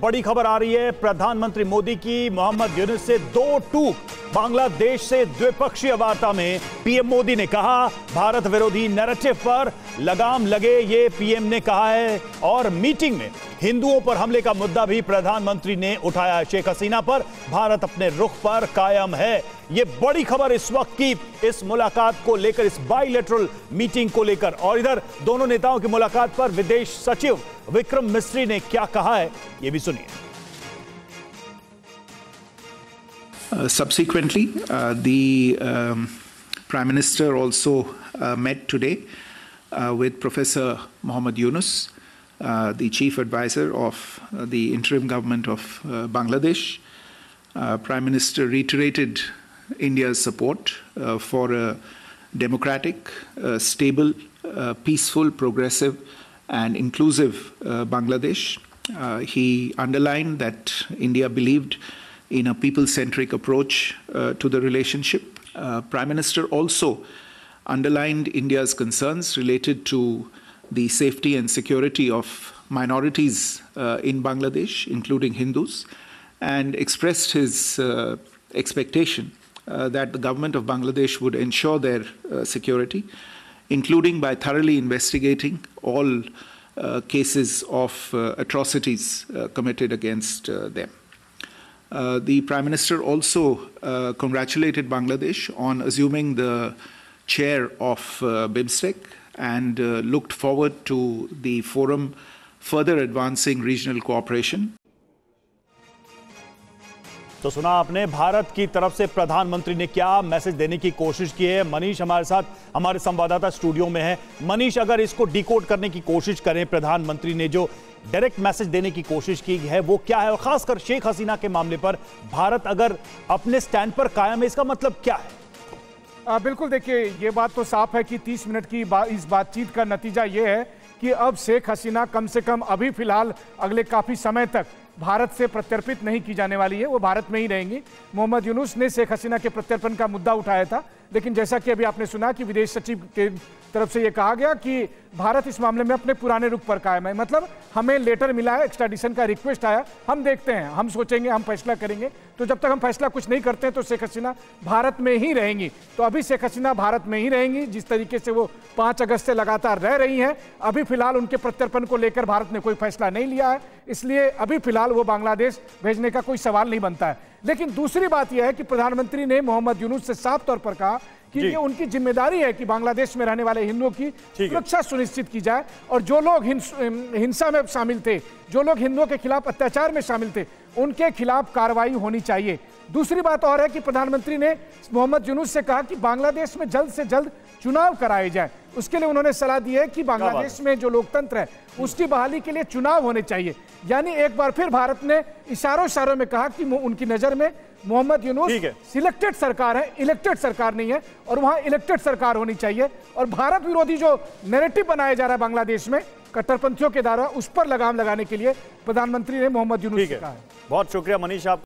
बड़ी खबर आ रही है प्रधानमंत्री मोदी की मोहम्मद यूनुस से दो टूक। बांग्लादेश से द्विपक्षीय वार्ता में पीएम मोदी ने कहा भारत विरोधी नैरेटिव पर लगाम लगे, ये पीएम ने कहा है। और मीटिंग में हिंदुओं पर हमले का मुद्दा भी प्रधानमंत्री ने उठाया। शेख हसीना पर भारत अपने रुख पर कायम है। ये बड़ी खबर इस वक्त की इस मुलाकात को लेकर, इस बाइलेटरल मीटिंग को लेकर। और इधर दोनों नेताओं की मुलाकात पर विदेश सचिव विक्रम मिस्री ने क्या कहा है, ये भी सुनिए। Subsequently, the Prime Minister also met today with Professor Mohammad Yunus, the Chief Advisor of the Interim Government of Bangladesh. Prime Minister reiterated India's support for a democratic, stable, peaceful, progressive and inclusive Bangladesh. He underlined that India believed in a people-centric approach to the relationship. Prime Minister also underlined India's concerns related to the safety and security of minorities in Bangladesh, including Hindus, and expressed his expectation that the government of Bangladesh would ensure their security, including by thoroughly investigating all cases of atrocities committed against them. The Prime Minister also congratulated Bangladesh on assuming the chair of BIMSTEC and looked forward to the forum further advancing regional cooperation. तो सुना आपने भारत की तरफ से प्रधानमंत्री ने क्या message देने की कोशिश की है। मनीष हमारे साथ, हमारे संवाददाता स्टूडियो में है। मनीष, अगर इसको डिकोड करने की कोशिश करें, प्रधानमंत्री ने जो डायरेक्ट मैसेज देने की कोशिश की है वो क्या है, और खासकर शेख हसीना के मामले पर भारत अगर अपने स्टैंड पर कायम है, इसका मतलब क्या है? बिल्कुल, देखिए ये बात तो साफ है कि 30 मिनट की इस बातचीत का नतीजा ये है कि अब शेख हसीना कम से कम अभी फिलहाल अगले काफी समय तक भारत से प्रत्यर्पित नहीं की जाने वाली है, वो भारत में ही रहेंगी। मोहम्मद यूनुस ने शेख हसीना के प्रत्यर्पण का मुद्दा उठाया था, लेकिन जैसा कि अभी आपने सुना कि विदेश सचिव के तरफ से ये कहा गया कि भारत इस मामले में अपने पुराने रुख पर कायम है। मतलब हमें लेटर मिला है, एक्स्ट्राडिशन का रिक्वेस्ट आया, हम देखते हैं, हम सोचेंगे, हम फैसला करेंगे। तो जब तक हम फैसला कुछ नहीं करते हैं तो शेख हसीना भारत में ही रहेंगी। तो अभी शेख हसीना भारत में ही रहेंगी, जिस तरीके से वो 5 अगस्त से लगातार रह रही हैं। अभी फिलहाल उनके प्रत्यर्पण को लेकर भारत ने कोई फैसला नहीं लिया है, इसलिए अभी फिलहाल वो बांग्लादेश भेजने का कोई सवाल नहीं बनता है। लेकिन दूसरी बात यह है कि प्रधानमंत्री ने मोहम्मद यूनुस से साफ तौर पर कहा कि ये उनकी जिम्मेदारी है कि बांग्लादेश में रहने वाले हिंदुओं की सुरक्षा सुनिश्चित की जाए, और जो लोग हिंसा में शामिल थे, जो लोग हिंदुओं के खिलाफ अत्याचार में शामिल थे, उनके खिलाफ कार्रवाई होनी चाहिए। दूसरी बात और है कि प्रधानमंत्री ने मोहम्मद यूनुस से कहा कि बांग्लादेश में जल्द से जल्द चुनाव कराए जाए। उसके लिए उन्होंने सलाह दी है कि बांग्लादेश में जो लोकतंत्र है उसकी बहाली के लिए चुनाव होने चाहिए। यानी एक बार फिर भारत ने इशारों में कहा कि उनकी नजर में मोहम्मद यूनुस सिलेक्टेड सरकार है, इलेक्टेड सरकार नहीं है, और वहां इलेक्टेड सरकार होनी चाहिए। और भारत विरोधी जो नैरेटिव बनाया जा रहा है बांग्लादेश में कट्टरपंथियों के द्वारा, उस पर लगाम लगाने के लिए प्रधानमंत्री ने मोहम्मद यूनुस से कहा है। बहुत शुक्रिया मनीष आप